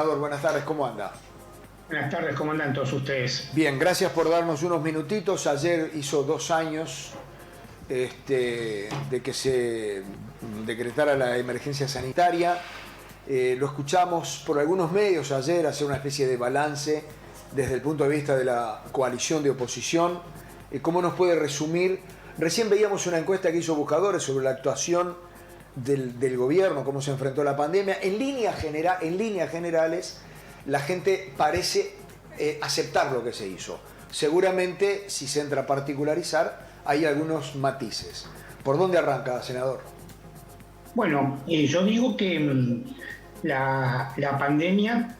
Buenas tardes, ¿cómo anda? Buenas tardes, ¿cómo andan todos ustedes? Bien, gracias por darnos unos minutitos. Ayer hizo 2 años de que se decretara la emergencia sanitaria. Lo escuchamos por algunos medios ayer hacer una especie de balance desde el punto de vista de la coalición de oposición. ¿Cómo nos puede resumir? Recién veíamos una encuesta que hizo Buscadores sobre la actuación del gobierno, cómo se enfrentó a la pandemia. En líneas generales, la gente parece aceptar lo que se hizo. Seguramente, si se entra a particularizar, hay algunos matices. ¿Por dónde arranca, senador? Bueno, yo digo que la pandemia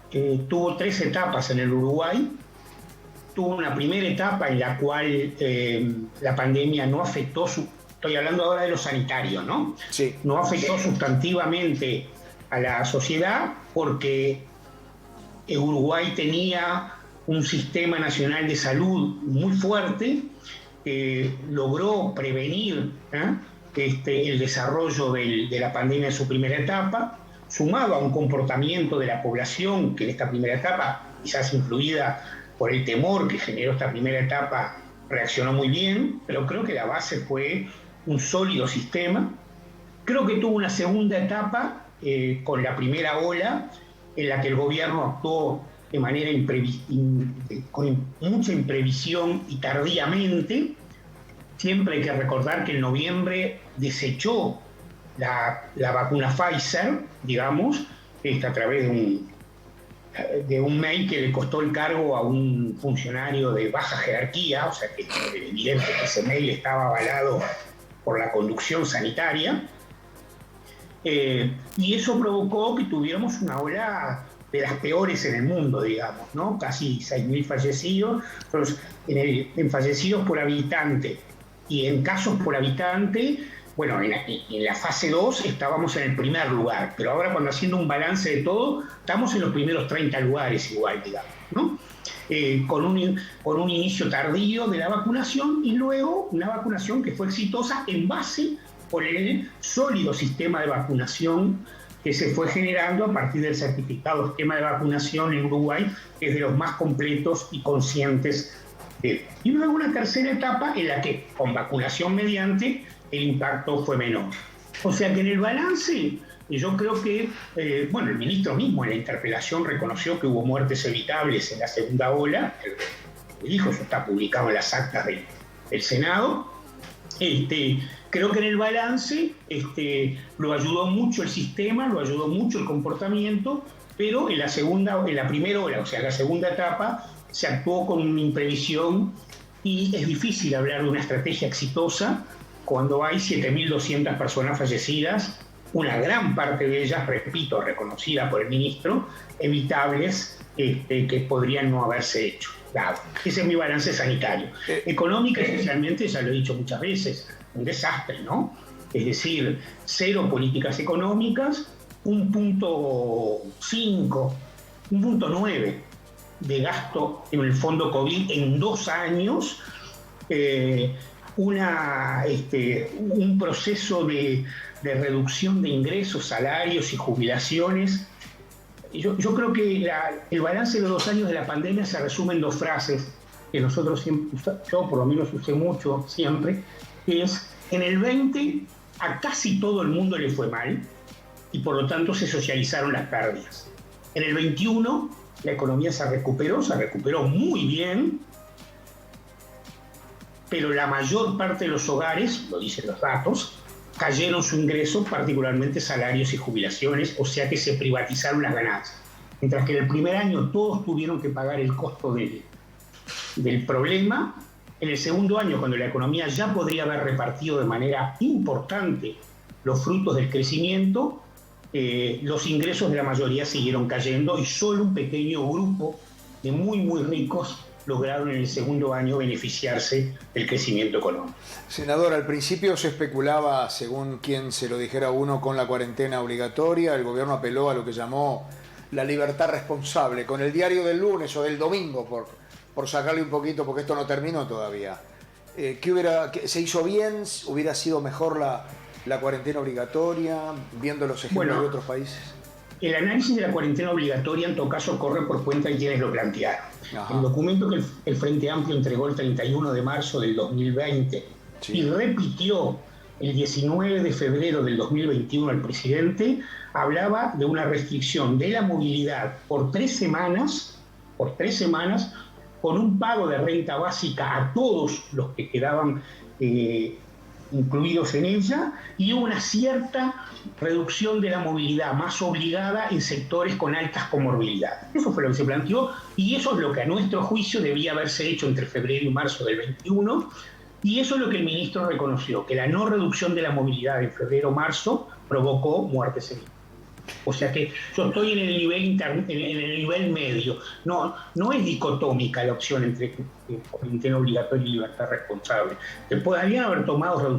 tuvo 3 etapas en el Uruguay. Tuvo una primera etapa en la cual la pandemia no afectó, estoy hablando ahora de lo sanitario, ¿no? Sí. No afectó sustantivamente a la sociedad porque Uruguay tenía un sistema nacional de salud muy fuerte que logró prevenir el desarrollo de la pandemia en su primera etapa, sumado a un comportamiento de la población que en esta primera etapa, quizás influida por el temor que generó esta primera etapa, reaccionó muy bien, pero creo que la base fue un sólido sistema. Creo que tuvo una segunda etapa con la primera ola, en la que el gobierno actuó de manera con mucha imprevisión y tardíamente. Siempre hay que recordar que en noviembre desechó la vacuna Pfizer, digamos, a través de un mail que le costó el cargo a un funcionario de baja jerarquía, o sea que es evidente que ese mail estaba avalado por la conducción sanitaria. Y eso provocó que tuviéramos una ola de las peores en el mundo, digamos, ¿no? Casi 6.000 fallecidos, en fallecidos por habitante y en casos por habitante. Bueno, en la fase 2 estábamos en el primer lugar, pero ahora cuando haciendo un balance de todo, estamos en los primeros 30 lugares igual, digamos, ¿no? Con un inicio tardío de la vacunación y luego una vacunación que fue exitosa en base por el sólido sistema de vacunación que se fue generando a partir del certificado esquema de vacunación en Uruguay, que es de los más completos y conscientes de él. Y luego una tercera etapa en la que, con vacunación mediante, el impacto fue menor. O sea que en el balance, yo creo que, el ministro mismo en la interpelación reconoció que hubo muertes evitables en la segunda ola, lo dijo, eso está publicado en las actas del Senado. Creo que en el balance lo ayudó mucho el sistema, lo ayudó mucho el comportamiento, pero en la primera ola, o sea, la segunda etapa, se actuó con una imprevisión y es difícil hablar de una estrategia exitosa cuando hay 7.200 personas fallecidas, una gran parte de ellas, repito, reconocida por el ministro, evitables, que podrían no haberse hecho. Claro, ese es mi balance sanitario. Económica, especialmente, ya lo he dicho muchas veces, un desastre, ¿no? Es decir, 0 políticas económicas, 1.5, 1.9 de gasto en el fondo COVID en 2 años, un proceso de reducción de ingresos, salarios y jubilaciones. Yo creo que el balance de los 2 años de la pandemia se resume en 2 frases que nosotros siempre, yo por lo menos usé mucho siempre, que es: en el 20 a casi todo el mundo le fue mal y por lo tanto se socializaron las pérdidas. En el 21 la economía se recuperó muy bien, pero la mayor parte de los hogares, lo dicen los datos, cayeron su ingreso, particularmente salarios y jubilaciones, o sea que se privatizaron las ganancias. Mientras que en el primer año todos tuvieron que pagar el costo del problema, en el segundo año, cuando la economía ya podría haber repartido de manera importante los frutos del crecimiento, los ingresos de la mayoría siguieron cayendo y solo un pequeño grupo de muy, muy ricos lograron en el segundo año beneficiarse del crecimiento económico. Senador, al principio se especulaba, según quien se lo dijera a uno, con la cuarentena obligatoria. El gobierno apeló a lo que llamó la libertad responsable, con el diario del lunes o del domingo, por sacarle un poquito, porque esto no terminó todavía. ¿Se hizo bien? ¿Hubiera sido mejor la cuarentena obligatoria, viendo los ejemplos de otros países? el análisis de la cuarentena obligatoria en todo caso corre por cuenta de quienes lo plantearon. Ajá. El documento que el Frente Amplio entregó el 31 de marzo del 2020 y repitió el 19 de febrero del 2021 al presidente, hablaba de una restricción de la movilidad por 3 semanas, con un pago de renta básica a todos los que quedaban incluidos en ella, y una cierta reducción de la movilidad más obligada en sectores con altas comorbilidades. Eso fue lo que se planteó, y eso es lo que a nuestro juicio debía haberse hecho entre febrero y marzo del 21, y eso es lo que el ministro reconoció, que la no reducción de la movilidad en febrero-marzo provocó muertes en el. O sea que yo estoy en el nivel medio. No es dicotómica la opción entre cuarentena obligatoria y libertad responsable. Se podrían haber tomado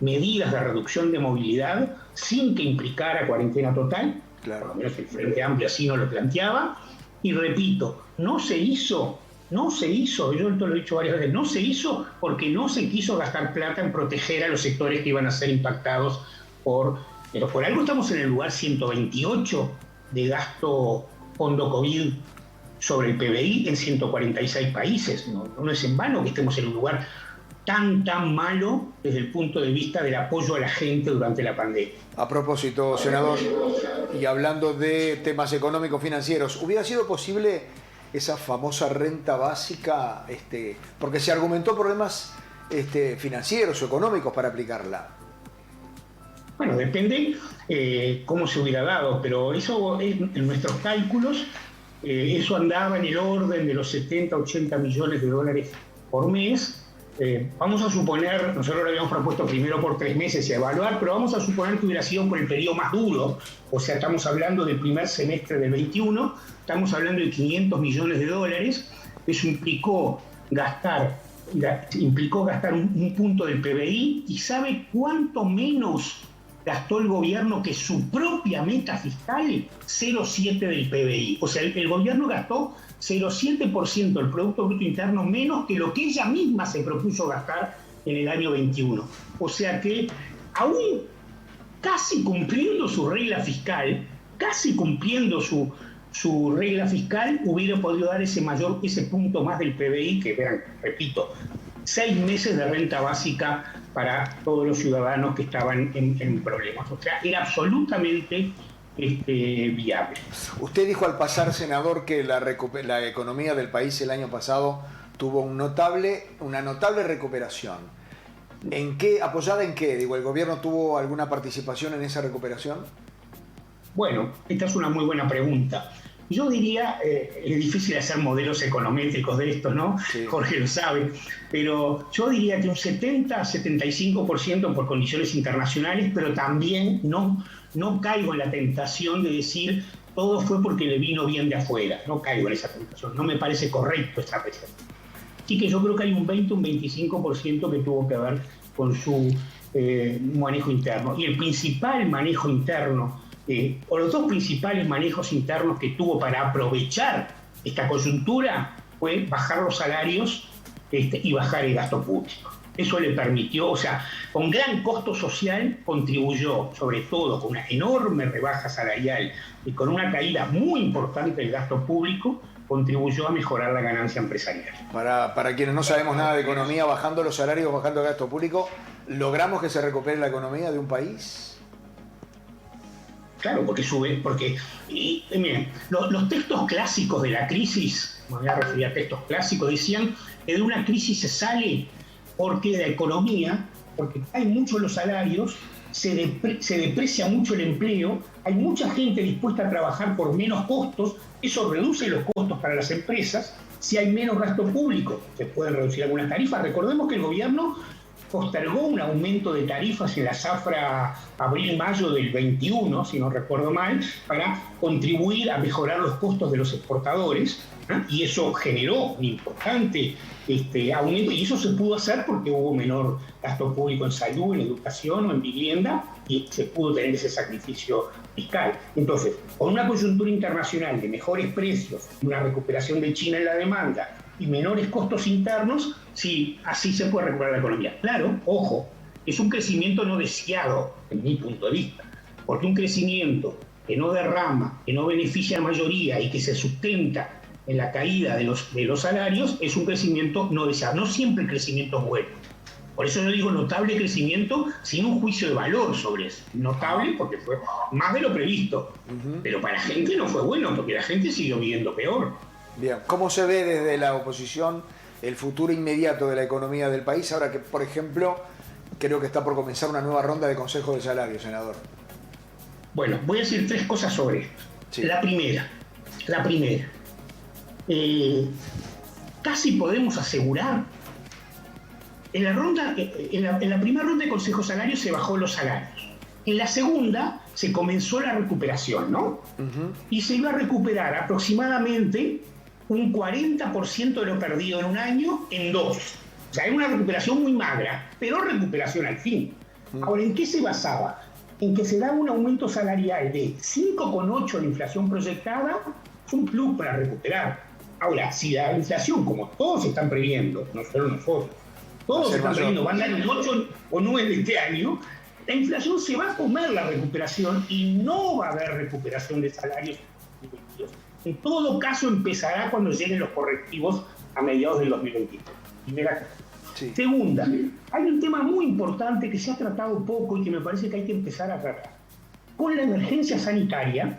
medidas de reducción de movilidad sin que implicara cuarentena total. Claro. Por lo menos el Frente Amplio así no lo planteaba. Y repito, no se hizo, yo esto lo he dicho varias veces, no se hizo porque no se quiso gastar plata en proteger a los sectores que iban a ser impactados pero por algo estamos en el lugar 128 de gasto fondo COVID sobre el PBI en 146 países. No es en vano que estemos en un lugar tan malo desde el punto de vista del apoyo a la gente durante la pandemia. A propósito, senador, y hablando de temas económicos financieros, ¿hubiera sido posible esa famosa renta básica? Porque se argumentó problemas financieros o económicos para aplicarla. Bueno, depende cómo se hubiera dado, pero eso en nuestros cálculos, eso andaba en el orden de los 70, 80 millones de dólares por mes. Vamos a suponer, nosotros lo habíamos propuesto primero por 3 meses y a evaluar, pero vamos a suponer que hubiera sido por el periodo más duro, o sea, estamos hablando del primer semestre del 21, estamos hablando de 500 millones de dólares, eso implicó gastar un punto del PBI, y ¿sabe cuánto menos gastó el gobierno que su propia meta fiscal? 0,7 del PBI. O sea, el gobierno gastó 0,7% del Producto Bruto Interno menos que lo que ella misma se propuso gastar en el año 21. O sea que, aún casi cumpliendo su regla fiscal, hubiera podido dar ese punto más del PBI, que vean, repito, 6 meses de renta básica para todos los ciudadanos que estaban en problemas. O sea, era absolutamente viable. Usted dijo al pasar, senador, que la economía del país el año pasado tuvo una notable recuperación. ¿Apoyada en qué? ¿El gobierno tuvo alguna participación en esa recuperación? Bueno, esta es una muy buena pregunta. Yo diría, es difícil hacer modelos econométricos de esto, ¿no? Sí. Jorge lo sabe, pero yo diría que un 70-75% por condiciones internacionales, pero también no caigo en la tentación de decir todo fue porque le vino bien de afuera. No caigo en esa tentación, no me parece correcto esta apreciación. Así que yo creo que hay un 20-25% que tuvo que ver con su manejo interno. Y el principal manejo interno, o los dos principales manejos internos que tuvo para aprovechar esta coyuntura, fue bajar los salarios y bajar el gasto público. Eso le permitió, o sea, con gran costo social contribuyó, sobre todo con una enorme rebaja salarial y con una caída muy importante del gasto público, contribuyó a mejorar la ganancia empresarial. Para quienes no sabemos nada de economía, bajando los salarios, bajando el gasto público, ¿logramos que se recupere la economía de un país? Claro, miren, los textos clásicos de la crisis, me voy a referir a textos clásicos, decían que de una crisis se sale porque de la economía, porque caen mucho los salarios, se deprecia mucho el empleo, hay mucha gente dispuesta a trabajar por menos costos, eso reduce los costos para las empresas. Si hay menos gasto público, se pueden reducir algunas tarifas. Recordemos que el gobierno postergó un aumento de tarifas en la zafra abril-mayo del 21, si no recuerdo mal, para contribuir a mejorar los costos de los exportadores, y eso generó un importante aumento, y eso se pudo hacer porque hubo menor gasto público en salud, en educación o en vivienda, y se pudo tener ese sacrificio fiscal. Entonces, con una coyuntura internacional de mejores precios, una recuperación de China en la demanda y menores costos internos, sí, así se puede recuperar la economía. Claro, ojo, es un crecimiento no deseado, desde mi punto de vista, porque un crecimiento que no derrama, que no beneficia a la mayoría y que se sustenta en la caída de los salarios, es un crecimiento no deseado. No siempre el crecimiento es bueno. Por eso yo digo notable crecimiento sin un juicio de valor sobre eso. Notable porque fue más de lo previsto. Pero para la gente no fue bueno, porque la gente siguió viviendo peor. Bien, ¿cómo se ve desde la oposición el futuro inmediato de la economía del país ahora que, por ejemplo, creo que está por comenzar una nueva ronda de consejos de salario, senador? Bueno, voy a decir 3 cosas sobre esto. Sí. La primera, casi podemos asegurar, en la primera ronda de consejos salarios se bajó los salarios. En la segunda se comenzó la recuperación, ¿no? Y se iba a recuperar aproximadamente un 40% de lo perdido en un año en 2. O sea, es una recuperación muy magra, pero recuperación al fin. Ahora, ¿en qué se basaba? En que se daba un aumento salarial de 5,8 la inflación proyectada, es un plus para recuperar. Ahora, si la inflación, como todos están previendo, no solo nosotros, todos están previendo, van a dar un 8 o 9 este año, la inflación se va a comer la recuperación y no va a haber recuperación de salarios. En todo caso, empezará cuando lleguen los correctivos a mediados del 2022. Primera cosa. Sí. Segunda, hay un tema muy importante que se ha tratado poco y que me parece que hay que empezar a tratar. Con la emergencia sanitaria,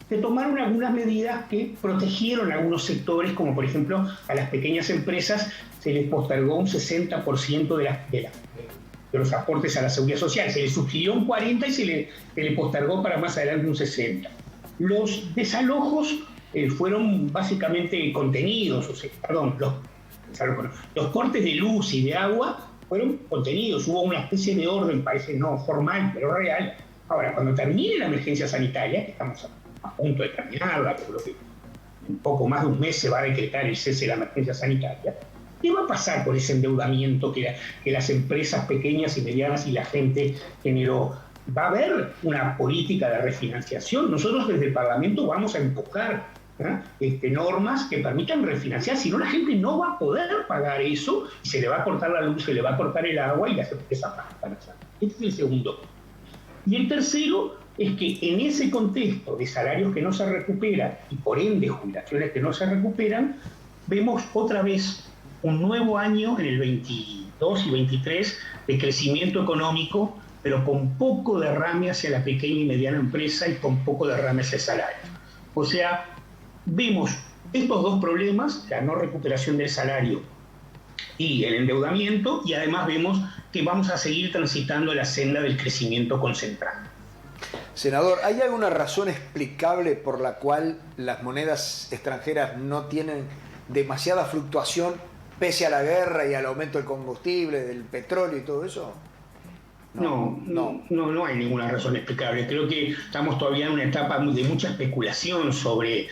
se tomaron algunas medidas que protegieron a algunos sectores, como por ejemplo a las pequeñas empresas se les postergó un 60% de los aportes a la seguridad social. Se les subsidió un 40% y se le postergó para más adelante un 60%. Los desalojos fueron básicamente contenidos, los cortes de luz y de agua fueron contenidos. Hubo una especie de orden, parece no formal, pero real. Ahora, cuando termine la emergencia sanitaria, que estamos a punto de terminarla, pero creo que en poco más de un mes se va a decretar el cese de la emergencia sanitaria, ¿qué va a pasar con ese endeudamiento que las empresas pequeñas y medianas y la gente generó? ¿Va a haber una política de refinanciación? Nosotros desde el Parlamento vamos a empujar normas que permitan refinanciar, si no la gente no va a poder pagar eso y se le va a cortar la luz, se le va a cortar el agua y las empresas van a hacer. Este es el segundo. Y el tercero es que en ese contexto de salarios que no se recuperan y por ende jubilaciones que no se recuperan, vemos otra vez un nuevo año en el 22 y 23 de crecimiento económico, pero con poco derrame hacia la pequeña y mediana empresa y con poco derrame hacia el salario. O sea, vemos estos dos problemas, la no recuperación del salario y el endeudamiento, y además vemos que vamos a seguir transitando la senda del crecimiento concentrado. Senador, ¿hay alguna razón explicable por la cual las monedas extranjeras no tienen demasiada fluctuación pese a la guerra y al aumento del combustible, del petróleo y todo eso? No hay ninguna razón explicable. Creo que estamos todavía en una etapa de mucha especulación sobre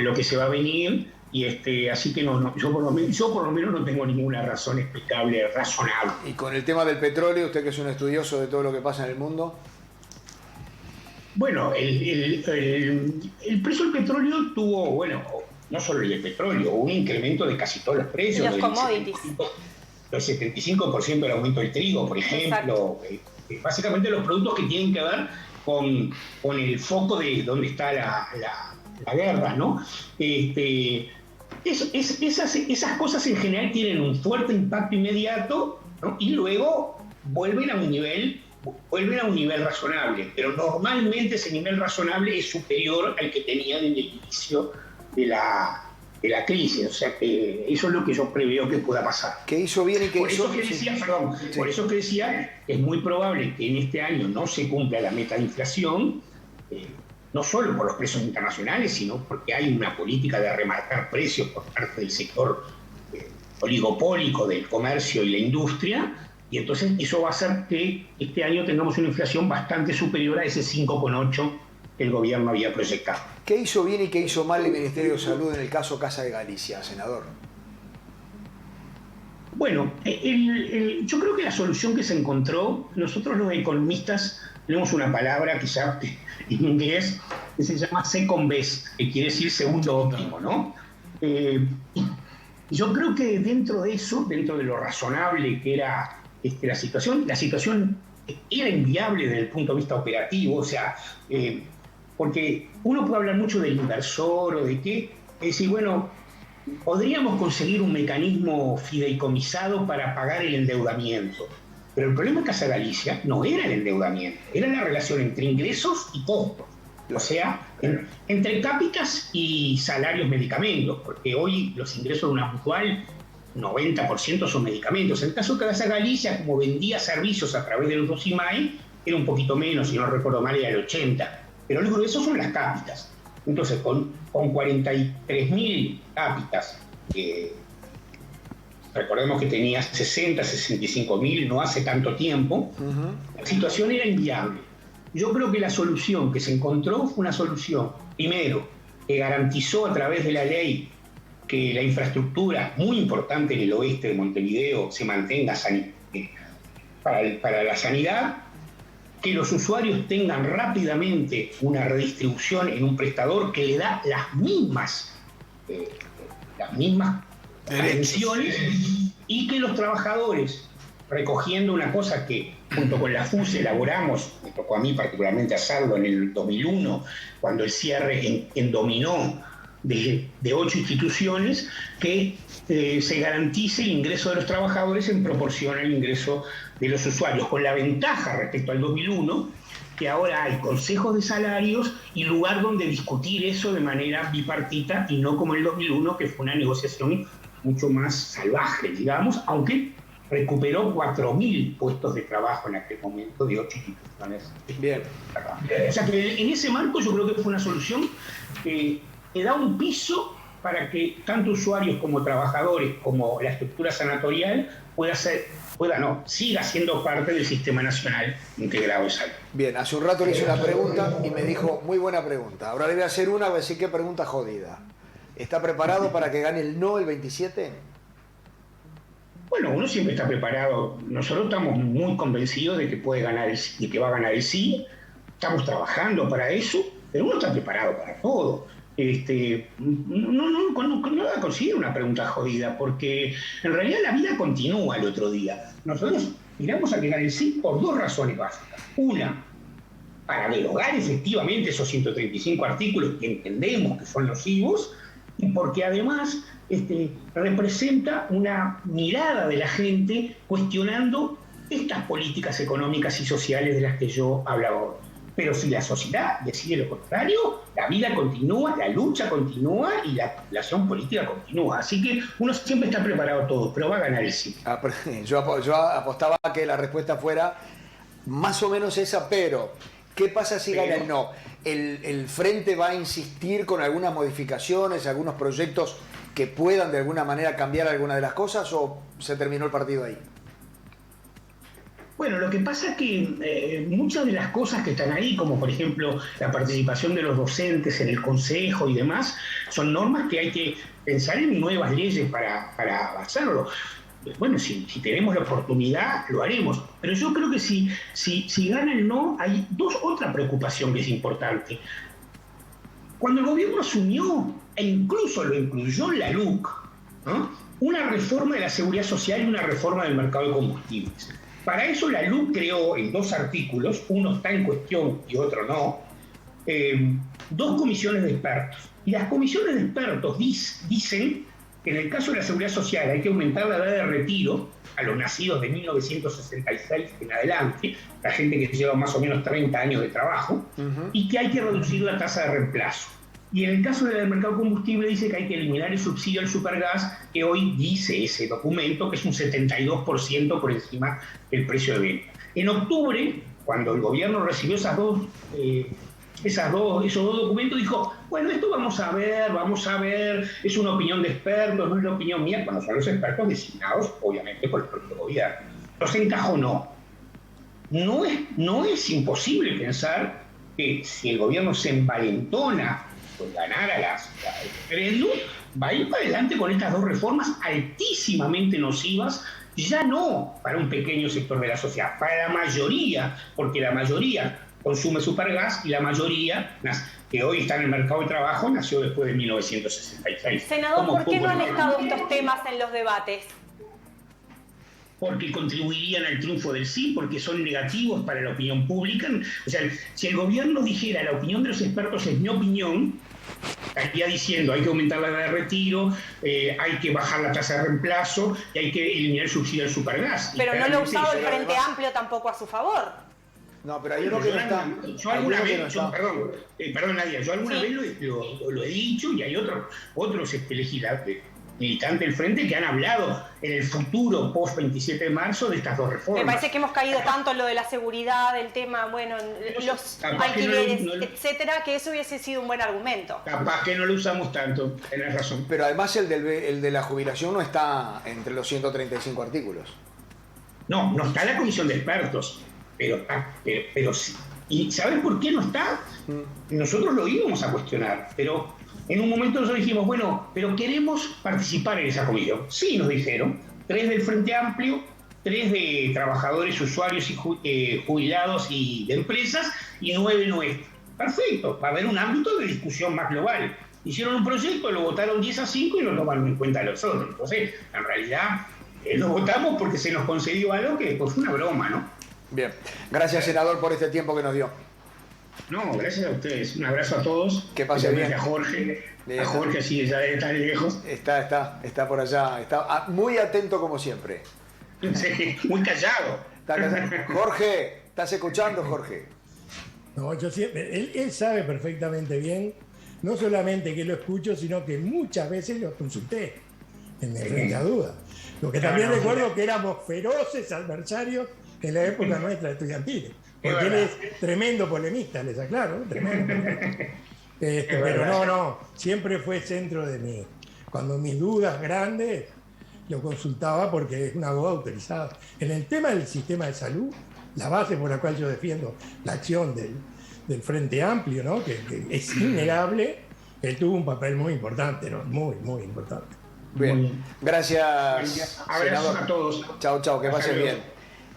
lo que se va a venir, y así que yo por lo menos no tengo ninguna razón explicable, razonable. Y con el tema del petróleo, usted que es un estudioso de todo lo que pasa en el mundo. Bueno, el precio del petróleo tuvo, no solo el de petróleo, hubo un incremento de casi todos los precios. Los commodities. El 75% del aumento del trigo, por ejemplo. Básicamente los productos que tienen que ver con el foco de donde está la guerra, ¿no? Esas cosas en general tienen un fuerte impacto inmediato, ¿no? Y luego vuelven a un nivel razonable, pero normalmente ese nivel razonable es superior al que tenían en el inicio de la crisis. O sea que eso es lo que yo preveo que pueda pasar. ¿Qué hizo bien y qué hizo? Por eso que decía que es muy probable que en este año no se cumpla la meta de inflación, no solo por los precios internacionales, sino porque hay una política de remarcar precios por parte del sector oligopólico del comercio y la industria, y entonces eso va a hacer que este año tengamos una inflación bastante superior a ese 5,8 que el gobierno había proyectado. ¿Qué hizo bien y qué hizo mal el Ministerio de Salud en el caso Casa de Galicia, senador? Bueno, yo creo que la solución que se encontró, nosotros los economistas tenemos una palabra que ya en inglés que se llama second best, que quiere decir segundo óptimo, ¿no? Yo creo que dentro de eso, dentro de lo razonable que era la situación era inviable desde el punto de vista operativo. O sea, porque uno puede hablar mucho del inversor o de qué, es decir, bueno, podríamos conseguir un mecanismo fideicomisado para pagar el endeudamiento. Pero el problema de Casa Galicia no era el endeudamiento, era la relación entre ingresos y costos. O sea, entre cápitas y salarios medicamentos, porque hoy los ingresos de una mutual, 90% son medicamentos. En el caso de Casa Galicia, como vendía servicios a través de los dos IMAE, era un poquito menos, si no recuerdo mal, era el 80%. Pero el grueso son las cápitas. Entonces, con 43.000 cápitas, recordemos que tenía 60, 65.000 no hace tanto tiempo, la situación era inviable. Yo creo que la solución que se encontró fue una solución, primero, que garantizó a través de la ley que la infraestructura, muy importante en el oeste de Montevideo, se mantenga para la sanidad, que los usuarios tengan rápidamente una redistribución en un prestador que le da las mismas atenciones, y que los trabajadores, recogiendo una cosa que junto con la FUS elaboramos, me tocó a mí particularmente hacerlo en el 2001, cuando el cierre endominó de 8 instituciones, que se garantice el ingreso de los trabajadores en proporción al ingreso de los usuarios, con la ventaja respecto al 2001, que ahora hay consejos de salarios y lugar donde discutir eso de manera bipartita, y no como el 2001, que fue una negociación mucho más salvaje, digamos, aunque recuperó 4.000 puestos de trabajo en aquel momento de 8 instituciones. Bien. O sea que en ese marco yo creo que fue una solución que da un piso para que tanto usuarios como trabajadores, como la estructura sanatorial, siga siendo parte del Sistema Nacional Integrado de Salud. Bien, hace un rato le hice una pregunta y me dijo, muy buena pregunta. Ahora le voy a hacer una, voy a decir qué pregunta jodida. ¿Está preparado para que gane el no el 27? Bueno, uno siempre está preparado. Nosotros estamos muy convencidos de que puede ganar de que va a ganar el sí. Estamos trabajando para eso, pero uno está preparado para todo. No va a conseguir una pregunta jodida, porque en realidad la vida continúa el otro día. Nosotros miramos a que gane el sí por dos razones básicas. Una, para derogar efectivamente esos 135 artículos que entendemos que son nocivos, y porque además representa una mirada de la gente cuestionando estas políticas económicas y sociales de las que yo hablaba hoy. Pero si la sociedad decide lo contrario, la vida continúa, la lucha continúa y la acción política continúa. Así que uno siempre está preparado a todo, pero va a ganar el sí. Yo apostaba a que la respuesta fuera más o menos esa, pero ¿qué pasa si gana el no? ¿El Frente va a insistir con algunas modificaciones, algunos proyectos que puedan de alguna manera cambiar alguna de las cosas, o se terminó el partido ahí? Bueno, lo que pasa es que muchas de las cosas que están ahí, como por ejemplo la participación de los docentes en el consejo y demás, son normas que hay que pensar en nuevas leyes para hacerlo. Bueno, si tenemos la oportunidad, lo haremos. Pero yo creo que si gana el no, hay otra preocupación que es importante. Cuando el gobierno asumió, e incluso lo incluyó en la LUC, ¿no?, una reforma de la seguridad social y una reforma del mercado de combustibles. Para eso la LUC creó en 2 artículos, uno está en cuestión y otro no, 2 comisiones de expertos. Y las comisiones de expertos dicen que en el caso de la seguridad social hay que aumentar la edad de retiro a los nacidos de 1966 en adelante, la gente que lleva más o menos 30 años de trabajo, y que hay que reducir la tasa de reemplazo. Y en el caso del mercado de combustible dice que hay que eliminar el subsidio al supergas, que hoy dice ese documento que es un 72% por encima del precio de venta. En octubre, cuando el gobierno recibió esos dos documentos, dijo, bueno, esto vamos a ver, es una opinión de expertos, no es la opinión mía, cuando son los expertos designados, obviamente, por el propio gobierno. Los encajonó. No es imposible pensar que si el gobierno se envalentona por ganar el referéndum, va a ir para adelante con estas 2 reformas altísimamente nocivas, ya no para un pequeño sector de la sociedad, para la mayoría, porque la mayoría consume supergas y la mayoría que hoy está en el mercado de trabajo nació después de 1966. Senador, ¿por qué no han estado estos temas en los debates? porque contribuirían al triunfo del sí, porque son negativos para la opinión pública. O sea, si el gobierno dijera la opinión de los expertos es mi opinión, estaría diciendo hay que aumentar la edad de retiro, hay que bajar la tasa de reemplazo y hay que eliminar el subsidio al supergas. Pero no lo ha usado el Frente Amplio tampoco a su favor. No, pero hay uno que no está. Yo alguna vez, perdón Nadia, yo alguna vez lo he dicho y hay otros legisladores, militantes del Frente que han hablado en el futuro post 27 de marzo de estas dos reformas. Me parece que hemos caído tanto en lo de la seguridad, el tema, bueno, los alquileres, etcétera, que eso hubiese sido un buen argumento. Capaz que no lo usamos tanto, tenés razón. Pero además el de la jubilación no está entre los 135 artículos. No está en la comisión de expertos, pero sí. ¿Y sabes por qué no está? Nosotros lo íbamos a cuestionar, pero en un momento nosotros dijimos, bueno, pero queremos participar en esa comisión. Sí, nos dijeron, 3 del Frente Amplio, 3 de trabajadores, usuarios y jubilados y de empresas, y 9 nuestros. Perfecto, va a haber un ámbito de discusión más global. Hicieron un proyecto, lo votaron 10-5 y no tomaron en cuenta a los otros. Entonces, en realidad, lo votamos porque se nos concedió algo que pues, fue una broma, ¿no? Bien, gracias senador por este tiempo que nos dio. No, gracias a ustedes. Un abrazo a todos. Que pase bien. A Jorge así ya está lejos. Está por allá. Está muy atento como siempre. Sí, muy callado. Jorge, ¿estás escuchando, Jorge? No, yo siempre, él sabe perfectamente bien, no solamente que lo escucho, sino que muchas veces lo consulté en el Frente a Duda. Lo que también recuerdo que éramos feroces adversarios en la época nuestra estudiantil. Porque él es tremendo polemista, les aclaro, tremendo. Pero no, siempre fue centro de mí. Cuando mis dudas grandes, lo consultaba porque es una voz autorizada. En el tema del sistema de salud, la base por la cual yo defiendo la acción del Frente Amplio, ¿no? que es innegable, él tuvo un papel muy importante, ¿no? Muy importante. Bien, gracias. Abrazos a todos. Chao, que pasen bien.